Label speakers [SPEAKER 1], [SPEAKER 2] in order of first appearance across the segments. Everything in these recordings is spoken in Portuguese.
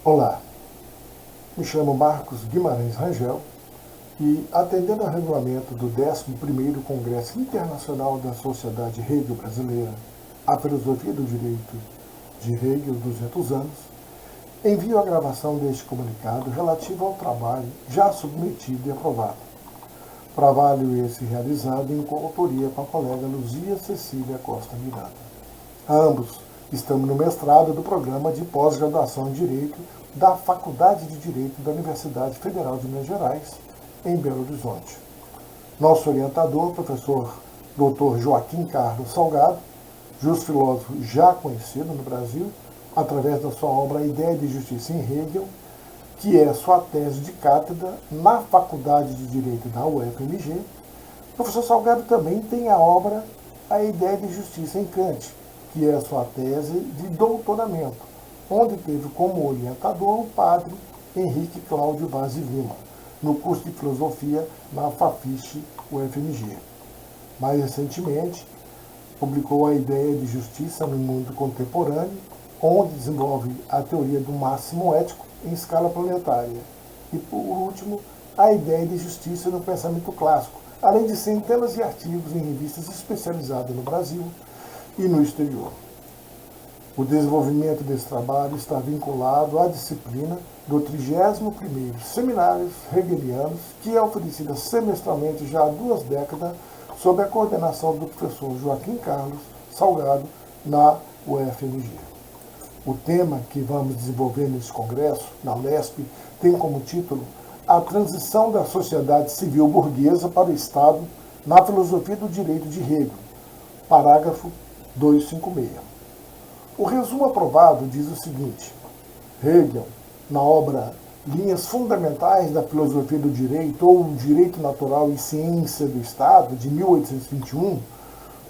[SPEAKER 1] Olá, me chamo Marcos Guimarães Rangel e, atendendo ao regulamento do 11º Congresso Internacional da Sociedade Hegel Brasileira, a Filosofia do Direito de Hegel 200 anos, envio a gravação deste comunicado relativo ao trabalho já submetido e aprovado. Trabalho esse realizado em coautoria com a colega Luzia Cecília Costa Miranda. Ambos estamos no mestrado do programa de pós-graduação em Direito da Faculdade de Direito da Universidade Federal de Minas Gerais, em Belo Horizonte. Nosso orientador, professor Dr. Joaquim Carlos Salgado, justo-filósofo já conhecido no Brasil, através da sua obra A Ideia de Justiça em Hegel, que é sua tese de cátedra na Faculdade de Direito da UFMG. O professor Salgado também tem a obra A Ideia de Justiça em Kant, que é sua tese de doutoramento, onde teve como orientador o padre Henrique Cláudio Vaz de Lima, no curso de filosofia na FAFISH UFMG. Mais recentemente, publicou A Ideia de Justiça no Mundo Contemporâneo, onde desenvolve a teoria do máximo ético em escala planetária. E, por último, A Ideia de Justiça no Pensamento Clássico, além de centenas de artigos em revistas especializadas no Brasil e no exterior. O desenvolvimento desse trabalho está vinculado à disciplina do 31º Seminários Hegelianos, que é oferecida semestralmente já há 2 décadas, sob a coordenação do professor Joaquim Carlos Salgado, na UFMG. O tema que vamos desenvolver nesse congresso, na UNESP, tem como título A Transição da Sociedade Civil Burguesa para o Estado na Filosofia do Direito de Hegel, parágrafo 256. O resumo aprovado diz o seguinte: Hegel, na obra Linhas Fundamentais da Filosofia do Direito ou Direito Natural e Ciência do Estado, de 1821,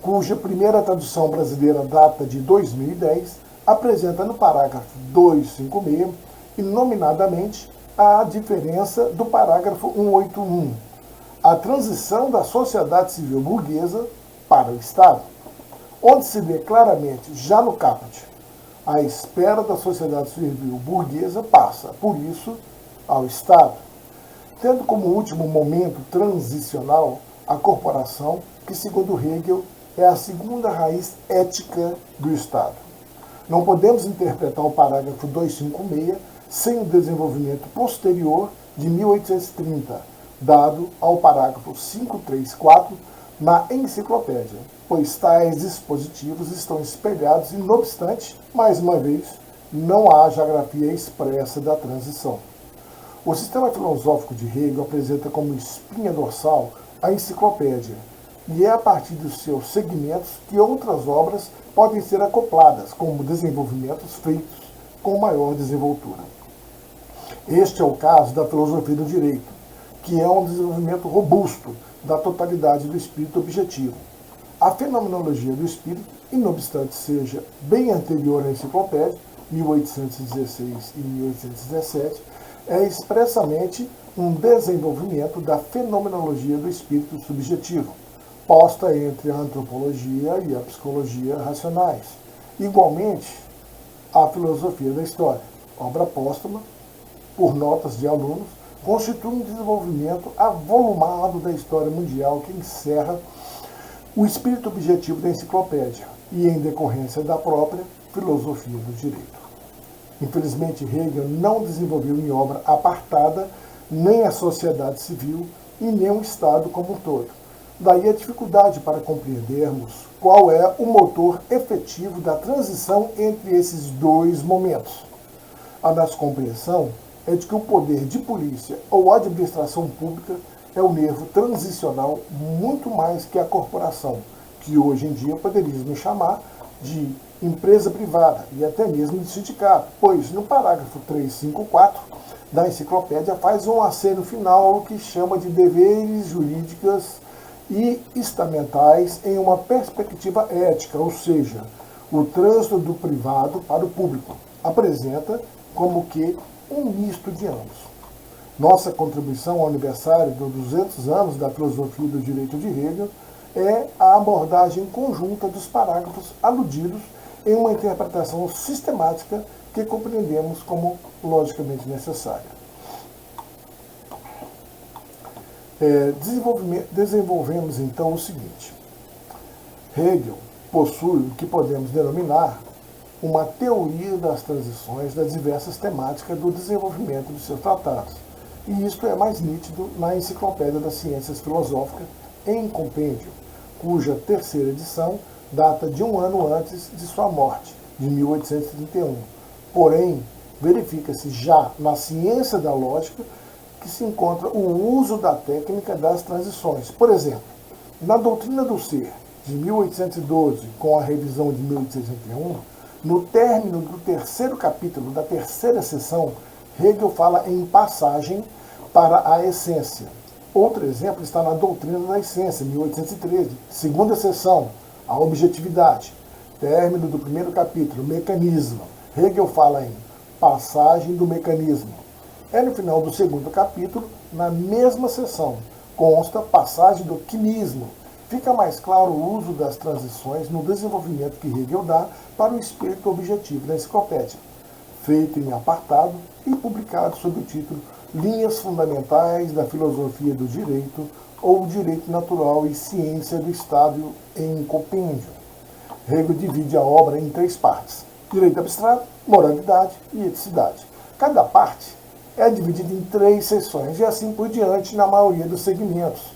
[SPEAKER 1] cuja primeira tradução brasileira data de 2010, apresenta no parágrafo 256, inominadamente, a diferença do parágrafo 181, a transição da sociedade civil burguesa para o Estado, onde se vê claramente, já no caput, a espera da sociedade civil burguesa passa, por isso, ao Estado, tendo como último momento transicional a corporação, que, segundo Hegel, é a segunda raiz ética do Estado. Não podemos interpretar o parágrafo 256 sem o desenvolvimento posterior de 1830, dado ao parágrafo 534 na enciclopédia, pois tais dispositivos estão espelhados e, não obstante, mais uma vez, não há geografia expressa da transição. O sistema filosófico de Hegel apresenta como espinha dorsal a enciclopédia, e é a partir dos seus segmentos que outras obras podem ser acopladas, como desenvolvimentos feitos com maior desenvoltura. Este é o caso da filosofia do direito, que é um desenvolvimento robusto da totalidade do espírito objetivo. A fenomenologia do espírito, e não obstante seja bem anterior à enciclopédia, 1816 e 1817, é expressamente um desenvolvimento da fenomenologia do espírito subjetivo, posta entre a antropologia e a psicologia racionais. Igualmente, a filosofia da história, obra póstuma, por notas de alunos, constitui um desenvolvimento avolumado da história mundial que encerra o espírito objetivo da enciclopédia e em decorrência da própria filosofia do direito. Infelizmente, Hegel não desenvolveu em obra apartada nem a sociedade civil e nem o Estado como um todo. Daí a dificuldade para compreendermos qual é o motor efetivo da transição entre esses dois momentos. A nossa compreensão é de que o poder de polícia ou administração pública é o nervo transicional muito mais que a corporação, que hoje em dia poderíamos chamar de empresa privada e até mesmo de sindicato, pois no parágrafo 354 da enciclopédia faz um aceno final ao que chama de deveres jurídicos e estamentais em uma perspectiva ética, ou seja, o trânsito do privado para o público. Apresenta como que um misto de ambos. Nossa contribuição ao aniversário dos 200 anos da filosofia do direito de Hegel é a abordagem conjunta dos parágrafos aludidos em uma interpretação sistemática que compreendemos como logicamente necessária. Desenvolvemos então o seguinte: Hegel possui o que podemos denominar uma teoria das transições das diversas temáticas do desenvolvimento dos seus tratados, e isto é mais nítido na Enciclopédia das Ciências Filosóficas em Compêndio, cuja terceira edição data de um ano antes de sua morte, de 1831. Porém, verifica-se já na Ciência da Lógica que se encontra o uso da técnica das transições. Por exemplo, na Doutrina do Ser, de 1812, com a revisão de 1861, no término do terceiro capítulo da terceira seção, Hegel fala em passagem para a essência. Outro exemplo está na Doutrina da Essência, 1813, segunda seção, a objetividade. Término do primeiro capítulo, mecanismo. Hegel fala em passagem do mecanismo. No final do segundo capítulo, na mesma seção, consta passagem do quimismo. Fica mais claro o uso das transições no desenvolvimento que Hegel dá para o espírito objetivo da enciclopédia, feito em apartado e publicado sob o título Linhas Fundamentais da Filosofia do Direito ou Direito Natural e Ciência do Estado em Compêndio. Hegel divide a obra em três partes: direito abstrato, moralidade e eticidade. Cada parte é dividida em 3 seções e assim por diante na maioria dos segmentos.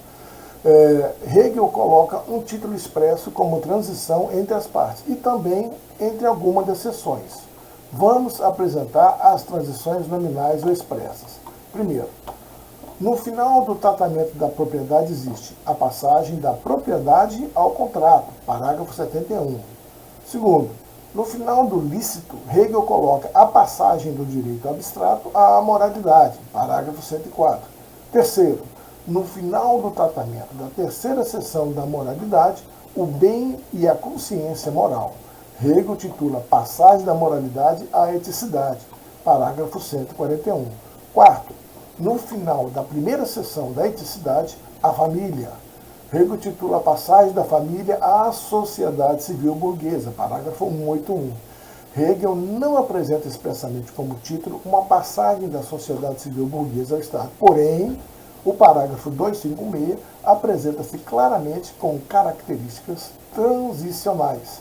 [SPEAKER 1] Hegel coloca um título expresso como transição entre as partes e também entre algumas das seções. Vamos apresentar as transições nominais ou expressas. Primeiro, no final do tratamento da propriedade existe a passagem da propriedade ao contrato, parágrafo 71. Segundo, no final do lícito, Hegel coloca a passagem do direito abstrato à moralidade, parágrafo 104. Terceiro, no final do tratamento da terceira seção da moralidade, o bem e a consciência moral. Hegel titula Passagem da Moralidade à Eticidade, parágrafo 141. Quarto, no final da primeira seção da eticidade, a família. Hegel titula a Passagem da Família à Sociedade Civil Burguesa, parágrafo 181. Hegel não apresenta expressamente como título uma passagem da sociedade civil burguesa ao Estado, porém, o parágrafo 256 apresenta-se claramente com características transicionais.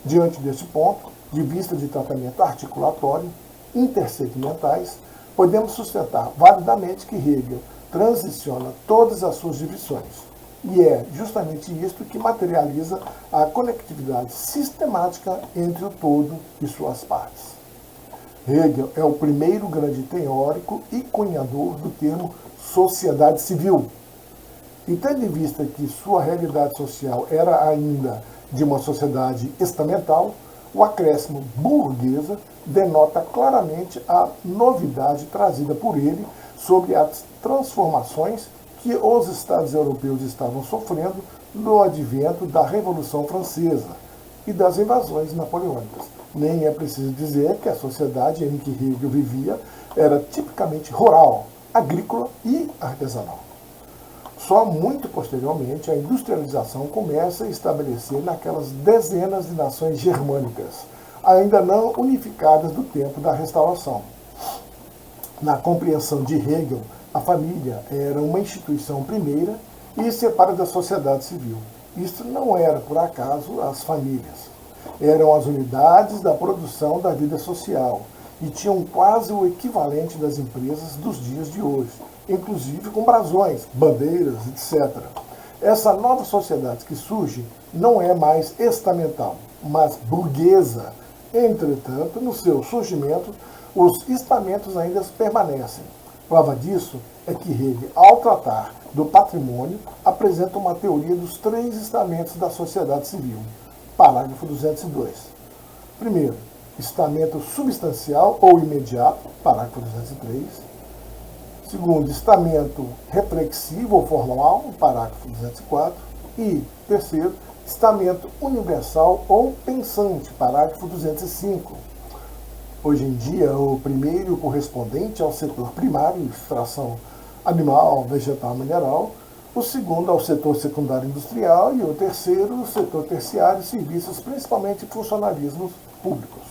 [SPEAKER 1] Diante deste ponto, de vista de tratamento articulatório, intersegmentais, podemos sustentar validamente que Hegel transiciona todas as suas divisões. E é justamente isto que materializa a conectividade sistemática entre o todo e suas partes. Hegel é o primeiro grande teórico e cunhador do termo sociedade civil. E tendo em vista que sua realidade social era ainda de uma sociedade estamental, o acréscimo burguesa denota claramente a novidade trazida por ele sobre as transformações que os Estados europeus estavam sofrendo no advento da Revolução Francesa e das invasões napoleônicas. Nem é preciso dizer que a sociedade em que Hegel vivia era tipicamente rural, agrícola e artesanal. Só muito posteriormente a industrialização começa a estabelecer naquelas dezenas de nações germânicas, ainda não unificadas do tempo da Restauração. Na compreensão de Hegel, a família era uma instituição primeira e separa da sociedade civil. Isto não era, por acaso, as famílias. Eram as unidades da produção da vida social e tinham quase o equivalente das empresas dos dias de hoje, inclusive com brasões, bandeiras, etc. Essa nova sociedade que surge não é mais estamental, mas burguesa. Entretanto, no seu surgimento, os estamentos ainda permanecem. Prova disso é que Hegel, ao tratar do patrimônio, apresenta uma teoria dos 3 estamentos da sociedade civil. Parágrafo 202. Primeiro, estamento substancial ou imediato, parágrafo 203. Segundo, estamento reflexivo ou formal, parágrafo 204. E, terceiro, estamento universal ou pensante, parágrafo 205. Hoje em dia, o primeiro correspondente ao setor primário, extração animal, vegetal, mineral, o segundo ao setor secundário industrial e o terceiro, o setor terciário, serviços, principalmente funcionalismos públicos.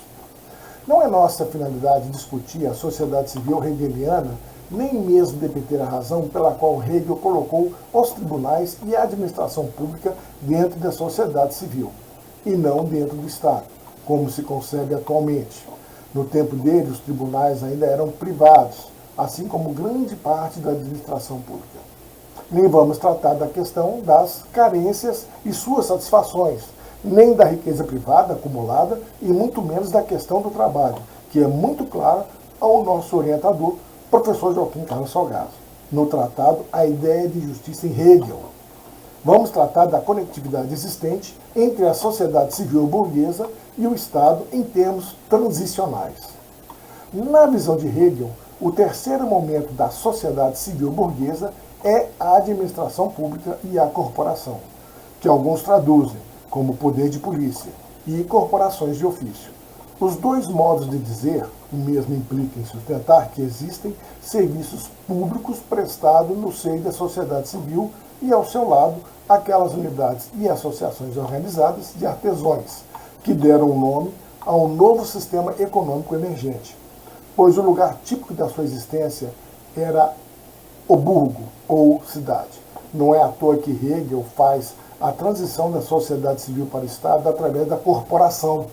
[SPEAKER 1] Não é nossa finalidade discutir a sociedade civil hegeliana, nem mesmo debater a razão pela qual Hegel colocou os tribunais e a administração pública dentro da sociedade civil, e não dentro do Estado, como se concebe atualmente. No tempo dele, os tribunais ainda eram privados, assim como grande parte da administração pública. Nem vamos tratar da questão das carências e suas satisfações, nem da riqueza privada acumulada e muito menos da questão do trabalho, que é muito clara ao nosso orientador, professor Joaquim Carlos Salgado, no tratado A Ideia de Justiça em Hegel. Vamos tratar da conectividade existente entre a sociedade civil burguesa e o Estado em termos transicionais. Na visão de Hegel, o terceiro momento da sociedade civil burguesa é a administração pública e a corporação, que alguns traduzem como poder de polícia e corporações de ofício. Os dois modos de dizer o mesmo implica em sustentar que existem serviços públicos prestados no seio da sociedade civil e, ao seu lado, aquelas unidades e associações organizadas de artesãos, que deram o nome ao novo sistema econômico emergente, pois o lugar típico da sua existência era o burgo ou cidade. Não é à toa que Hegel faz a transição da sociedade civil para o Estado através da corporação,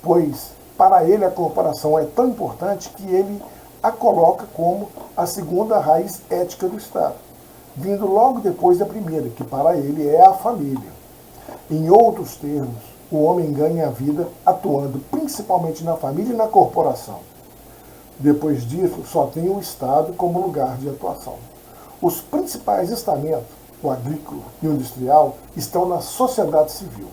[SPEAKER 1] pois para ele a corporação é tão importante que ele a coloca como a segunda raiz ética do Estado, vindo logo depois da primeira, que para ele é a família. Em outros termos, o homem ganha a vida atuando principalmente na família e na corporação. Depois disso, só tem o Estado como lugar de atuação. Os principais estamentos, o agrícola e o industrial, estão na sociedade civil.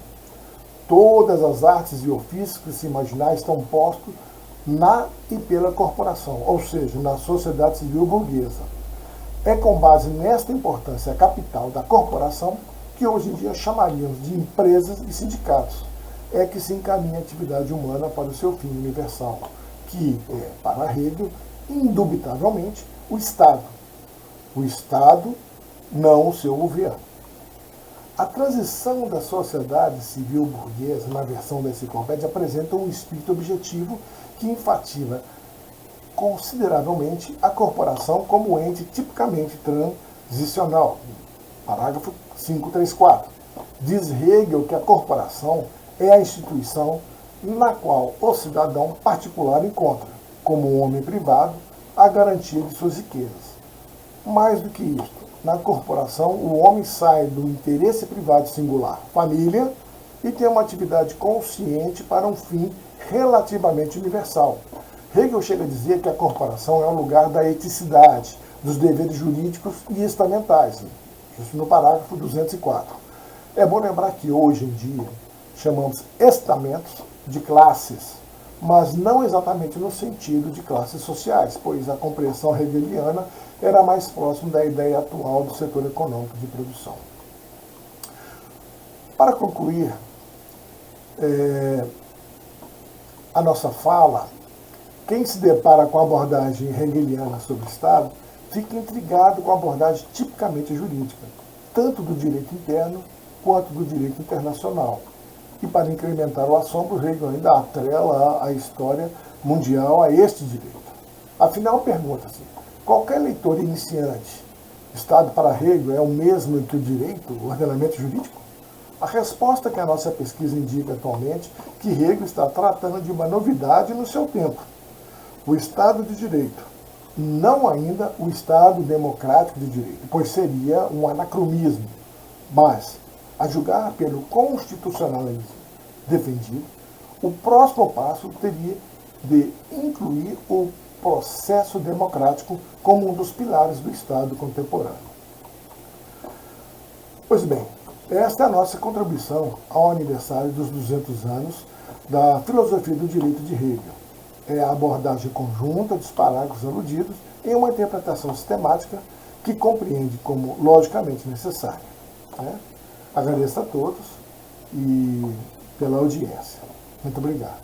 [SPEAKER 1] Todas as artes e ofícios que se imaginar estão postos na e pela corporação, ou seja, na sociedade civil burguesa. É com base nesta importância capital da corporação, que hoje em dia chamaríamos de empresas e sindicatos, é que se encaminha a atividade humana para o seu fim universal, que é, para Hegel, indubitavelmente, o Estado. O Estado, não o seu governo. A transição da sociedade civil burguesa, na versão da enciclopédia, apresenta um espírito objetivo que enfatiza consideravelmente a corporação como ente tipicamente transicional. Parágrafo 534. Diz Hegel que a corporação é a instituição na qual o cidadão particular encontra, como um homem privado, a garantia de suas riquezas. Mais do que isto, na corporação, o homem sai do interesse privado singular, família, e tem uma atividade consciente para um fim relativamente universal. Hegel chega a dizer que a corporação é o lugar da eticidade, dos deveres jurídicos e estamentais, isso no parágrafo 204. É bom lembrar que hoje em dia chamamos estamentos de classes, mas não exatamente no sentido de classes sociais, pois a compreensão hegeliana era mais próxima da ideia atual do setor econômico de produção. Para concluir a nossa fala, quem se depara com a abordagem hegeliana sobre o Estado fica intrigado com a abordagem tipicamente jurídica, tanto do direito interno quanto do direito internacional. E para incrementar o assombro, Hegel ainda atrela a história mundial a este direito. Afinal, pergunta-se, qualquer leitor iniciante, Estado para Hegel é o mesmo que o direito, o ordenamento jurídico? A resposta que a nossa pesquisa indica atualmente é que Hegel está tratando de uma novidade no seu tempo. O Estado de Direito, não ainda o Estado democrático de direito, pois seria um anacronismo, mas, a julgar pelo constitucionalismo defendido, o próximo passo teria de incluir o processo democrático como um dos pilares do Estado contemporâneo. Pois bem, esta é a nossa contribuição ao aniversário dos 200 anos da filosofia do direito de Hegel. É a abordagem conjunta dos parágrafos aludidos em uma interpretação sistemática que compreende como logicamente necessária. Agradeço a todos e pela audiência. Muito obrigado.